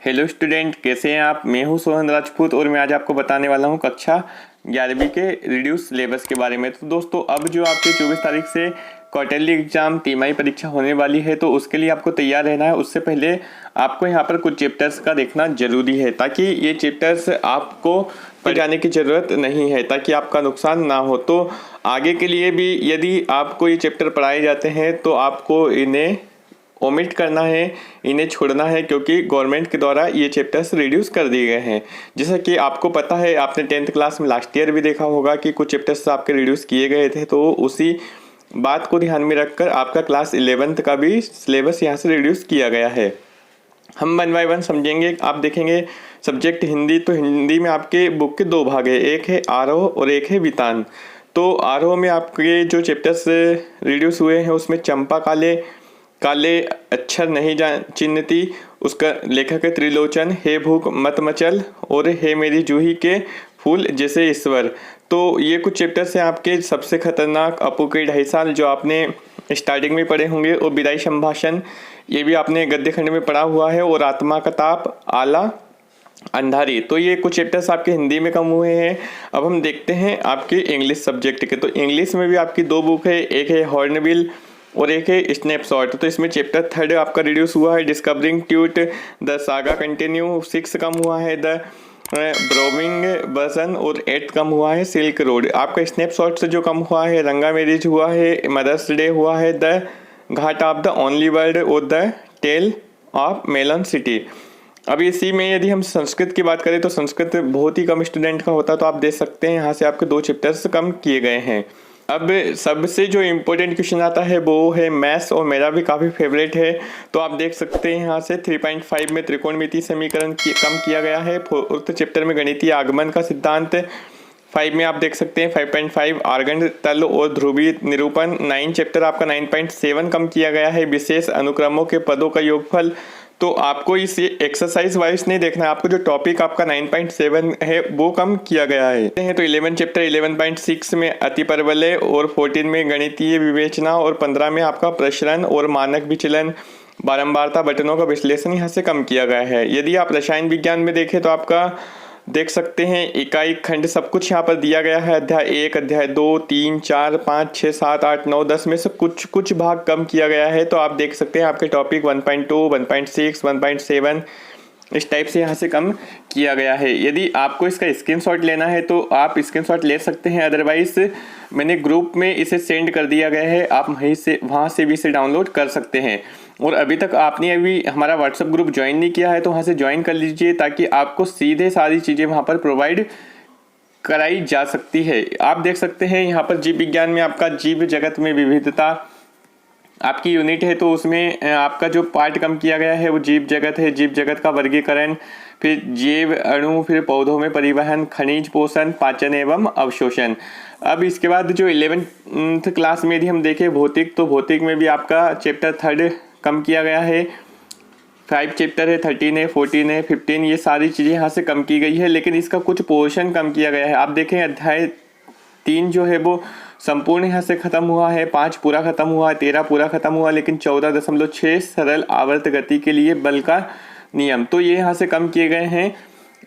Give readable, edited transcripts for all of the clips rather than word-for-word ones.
Hello student, कैसे हैं आप। मैं हूं सोहन राजपूत और मैं आज आपको बताने वाला हूं कक्षा 11वीं के रिड्यूस सिलेबस के बारे में। तो दोस्तों, अब जो आपके 24 तारीख से क्वार्टरली एग्जाम तिमाही परीक्षा होने वाली है, तो उसके लिए आपको तैयार रहना है। उससे पहले आपको यहाँ पर कुछ चैप्टर्स का देखना जरूरी है, ताकि ये चैप्टर्स आपको पढ़ जाने की ज़रूरत नहीं है, ताकि आपका नुकसान ना हो। तो आगे के लिए भी यदि आपको ये चैप्टर पढ़ाए जाते हैं तो आपको इन्हें ओमिट करना है, इन्हें छोड़ना है, क्योंकि गवर्नमेंट के द्वारा ये चैप्टर्स रिड्यूस कर दिए गए हैं। जैसा कि आपको पता है, आपने 10th क्लास में लास्ट ईयर भी देखा होगा कि कुछ चैप्टर्स आपके रिड्यूस किए गए थे। तो उसी बात को ध्यान में रखकर आपका क्लास 11th का भी सिलेबस यहाँ से रिड्यूस किया गया है। हम 1 बाय 1 समझेंगे। आप देखेंगे सब्जेक्ट हिंदी, तो हिंदी में आपके बुक के 2 भाग है, एक है आरोह और एक है वितान। तो आरोह में आपके जो चैप्टर्स रिड्यूस हुए हैं उसमें चंपा काले अक्षर नहीं चिन्हती, उसका लेखक है त्रिलोचन, हे भूख मत मचल और हे मेरी जूही के फूल जैसे ईश्वर। तो ये कुछ चैप्टर्स हैं आपके। सबसे खतरनाक अपू के 2.5 साल, जो आपने स्टार्टिंग में पढ़े होंगे, और विदाई संभाषण, ये भी आपने गद्य खंड में पढ़ा हुआ है, और आत्मा का ताप, आला अंधारी। तो ये कुछ चैप्टर्स आपके हिंदी में कम हुए हैं। अब हम देखते हैं आपके इंग्लिश सब्जेक्ट के। तो इंग्लिश में भी आपकी 2 बुक है, एक है हॉर्नबिल और एक है स्नैपशॉट। तो इसमें चैप्टर 3 आपका रिड्यूस हुआ है, discovering tweet, the saga continue. 6 कम हुआ है, द ब्रोमिंग बसन, और 8 कम हुआ है, सिल्क रोड। आपका स्नैपशॉट से जो कम हुआ है, रंगा मैरिज हुआ है, मदर्स डे हुआ है, the ghat of the only world और the tale of melon city. अब इसी में यदि हम संस्कृत की बात करें तो संस्कृत बहुत ही कम स्टूडेंट का होता है, तो आप देख सकते हैं यहाँ से आपके 2 चैप्टर्स कम किए गए हैं। अब सबसे जो इम्पोर्टेंट क्वेश्चन आता है वो है मैथ्स, और मेरा भी काफ़ी फेवरेट है। तो आप देख सकते हैं यहाँ से 3.5 में त्रिकोणमितीय समीकरण कम किया गया है। 4th चैप्टर में गणितीय आगमन का सिद्धांत। 5 में आप देख सकते हैं 5.5 आर्गन तल और ध्रुवीय निरूपण। 9 चैप्टर आपका 9.7 कम किया गया है, विशेष अनुक्रमों के पदों का योगफल। तो आपको इस एक्सरसाइज वाइज नहीं देखना है, आपको जो टॉपिक आपका 9.7 है वो कम किया गया है। तो 11 चैप्टर 11.6 में अतिपरवलय, और 14 में गणितीय विवेचना, और 15 में आपका प्रसरण और मानक विचलन, बारंबारता, बटनों का विश्लेषण यहाँ से कम किया गया है। यदि आप रसायन विज्ञान में देखें तो आपका देख सकते हैं इकाई खंड सब कुछ यहाँ पर दिया गया है। अध्याय 1, अध्याय 2, 3, 4, 5, 6, 7, 8, 9, 10 में से कुछ भाग कम किया गया है। तो आप देख सकते हैं आपके टॉपिक 1.2, 1.6, 1.7 इस टाइप से यहाँ से कम किया गया है। यदि आपको इसका स्क्रीनशॉट लेना है तो आप स्क्रीनशॉट ले सकते हैं, अदरवाइज मैंने ग्रुप में इसे सेंड कर दिया गया है, आप वहाँ से भी इसे डाउनलोड कर सकते हैं। और अभी तक आपने अभी हमारा व्हाट्सएप ग्रुप ज्वाइन नहीं किया है तो वहाँ से ज्वाइन कर लीजिए, ताकि आपको सीधे सारी चीज़ें वहाँ पर प्रोवाइड कराई जा सकती है। आप देख सकते हैं यहाँ पर जीव विज्ञान में आपका जीव जगत में विविधता आपकी यूनिट है, तो उसमें आपका जो पार्ट कम किया गया है वो जीव जगत है। जीव जगत का वर्गीकरण, फिर जैव अणु, फिर पौधों में परिवहन, खनिज पोषण, पाचन एवं अवशोषण। अब इसके बाद जो 11th क्लास में यदि हम देखें भौतिक, तो भौतिक में भी आपका चैप्टर 3 कम किया गया है। 5 चैप्टर है, 13 है, 14 है, 15, ये सारी चीज़ें यहाँ से कम की गई है, लेकिन इसका कुछ पोर्शन कम किया गया है। आप देखें अध्याय 3 जो है वो संपूर्ण यहाँ से खत्म हुआ है, 5 पूरा खत्म हुआ है, 13 पूरा खत्म हुआ, लेकिन 14.6 सरल आवर्त गति के लिए बल का नियम, तो ये यहाँ से कम किए गए हैं।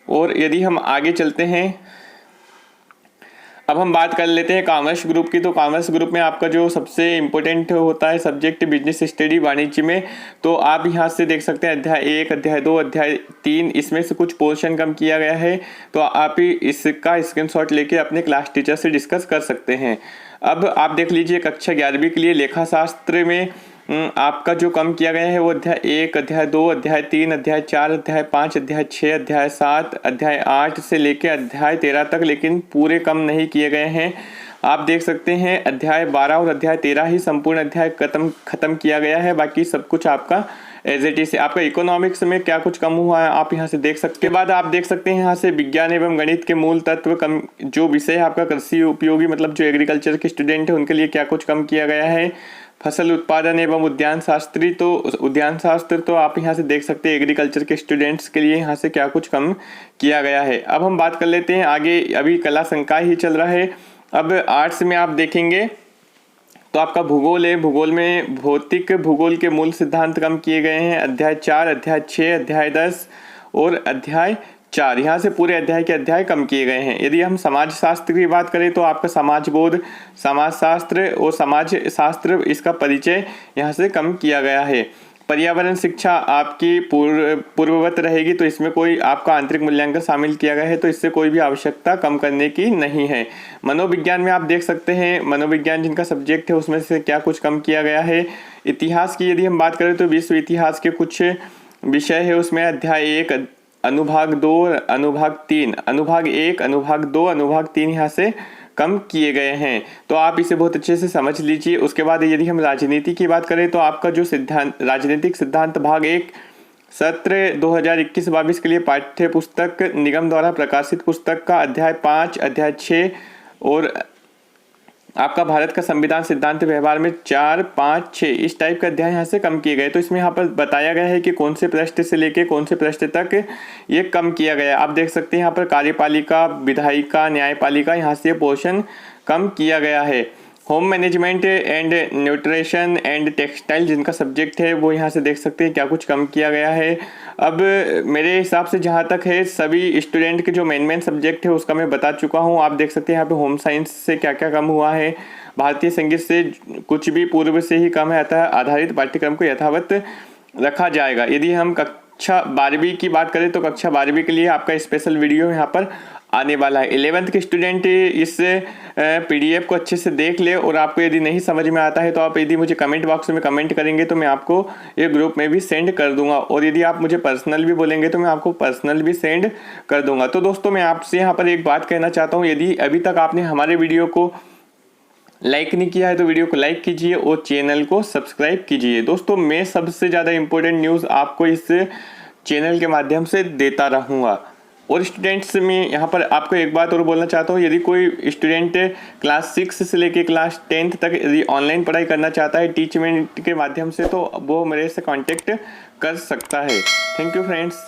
और यदि हम आगे चलते हैं, अब हम बात कर लेते हैं कॉमर्स ग्रुप की। तो कॉमर्स ग्रुप में आपका जो सबसे इम्पोर्टेंट होता है सब्जेक्ट बिजनेस स्टडी वाणिज्य में, तो आप यहाँ से देख सकते हैं अध्याय 1, अध्याय 2, अध्याय 3, इसमें से कुछ पोर्शन कम किया गया है। तो आप ही इसका स्क्रीनशॉट लेके अपने क्लास टीचर से डिस्कस कर सकते हैं। अब आप देख लीजिए कक्षा 11वीं के लिए लेखा शास्त्र में आपका जो कम किया गया है वो अध्याय 1, अध्याय 2, अध्याय 3, अध्याय 4, अध्याय 5, अध्याय 6, अध्याय 7, अध्याय 8 से लेके अध्याय 13 तक, लेकिन पूरे कम नहीं किए गए हैं। आप देख सकते हैं अध्याय 12 और अध्याय 13 ही संपूर्ण अध्याय खत्म किया गया है, बाकी सब कुछ आपका एज इट इज। आपका इकोनॉमिक्स में क्या कुछ कम हुआ है आप यहाँ से देख सकते हैं। बाद आप देख सकते हैं यहाँ से विज्ञान एवं गणित के मूल तत्व कम, जो विषय है आपका कृषि उपयोगी, मतलब जो एग्रीकल्चर के स्टूडेंट है उनके लिए क्या कुछ कम किया गया है। फसल उत्पादन एवं उद्यान शास्त्री, तो उद्यान शास्त्र तो आप यहाँ से देख सकते हैं एग्रीकल्चर के स्टूडेंट्स के लिए यहाँ से क्या कुछ कम किया गया है। अब हम बात कर लेते हैं आगे, अभी कला संकाय ही चल रहा है। अब आर्ट्स में आप देखेंगे तो आपका भूगोल है, भूगोल में भौतिक भूगोल के मूल सिद्धांत कम किए गए हैं। अध्याय 4, अध्याय 6, अध्याय 10 और अध्याय 4, यहाँ से पूरे अध्याय के अध्याय कम किए गए हैं। यदि हम समाज शास्त्र की बात करें तो आपका समाज बोध, समाज शास्त्र और समाज शास्त्र, इसका परिचय यहाँ से कम किया गया है। पर्यावरण शिक्षा आपकी पूर्ववत रहेगी, तो इसमें कोई आपका आंतरिक मूल्यांकन शामिल किया गया है, तो इससे कोई भी आवश्यकता कम करने की नहीं है। मनोविज्ञान में आप देख सकते हैं, मनोविज्ञान जिनका सब्जेक्ट है उसमें से क्या कुछ कम किया गया है। इतिहास की यदि हम बात करें तो विश्व इतिहास के कुछ विषय है, उसमें अध्याय 1, अनुभाग 2, अनुभाग 3, अनुभाग 1, अनुभाग 2, अनुभाग 3 यहाँ से कम किए गए हैं। तो आप इसे बहुत अच्छे से समझ लीजिए। उसके बाद यदि हम राजनीति की बात करें तो आपका जो सिद्धांत, राजनीतिक सिद्धांत भाग 1, सत्र 2021-22 के लिए पाठ्य पुस्तक निगम द्वारा प्रकाशित पुस्तक का अध्याय 5, अध्याय 6 और आपका भारत का संविधान सिद्धांत व्यवहार में 4, 5, 6 इस टाइप का अध्याय यहाँ से कम किए गए। तो इसमें यहाँ पर बताया गया है कि कौन से पृष्ठ से लेके कौन से पृष्ठ तक ये कम किया गया है। आप देख सकते हैं यहाँ पर कार्यपालिका, विधायिका, न्यायपालिका, यहाँ से पोर्शन कम किया गया है। Home management and nutrition and textile जिनका सब्जेक्ट है वो यहाँ से देख सकते हैं क्या कुछ कम किया गया है। अब मेरे हिसाब से जहाँ तक है सभी स्टूडेंट के जो मेन सब्जेक्ट है उसका मैं बता चुका हूँ। आप देख सकते हैं यहाँ पे होम साइंस से क्या क्या कम हुआ है, भारतीय संगीत से कुछ भी पूर्व से ही कम है, अतः आधारित पाठ्यक्रम को यथावत रखा जाएगा। यदि हम कक्षा 12वीं की बात करें तो कक्षा 12वीं के लिए आपका स्पेशल वीडियो यहाँ पर आने वाला है। 11th के स्टूडेंट इस PDF को अच्छे से देख ले, और आपको यदि नहीं समझ में आता है तो आप यदि मुझे कमेंट बॉक्स में कमेंट करेंगे तो मैं आपको ये ग्रुप में भी सेंड कर दूंगा, और यदि आप मुझे पर्सनल भी बोलेंगे तो मैं आपको पर्सनल भी सेंड कर दूंगा। तो दोस्तों मैं आपसे यहाँ पर एक बात कहना चाहता हूँ, यदि अभी तक आपने हमारे वीडियो को लाइक नहीं किया है तो वीडियो को लाइक कीजिए और चैनल को सब्सक्राइब कीजिए। दोस्तों मैं सबसे ज़्यादा इम्पोर्टेंट न्यूज़ आपको इस चैनल के माध्यम से देता रहूँगा। और स्टूडेंट्स में यहाँ पर आपको एक बात और बोलना चाहता हूँ, यदि कोई स्टूडेंट क्लास 6 से लेके क्लास 10th तक यदि ऑनलाइन पढ़ाई करना चाहता है टीचमेंट के माध्यम से, तो वो मेरे से कांटेक्ट कर सकता है। Thank you friends.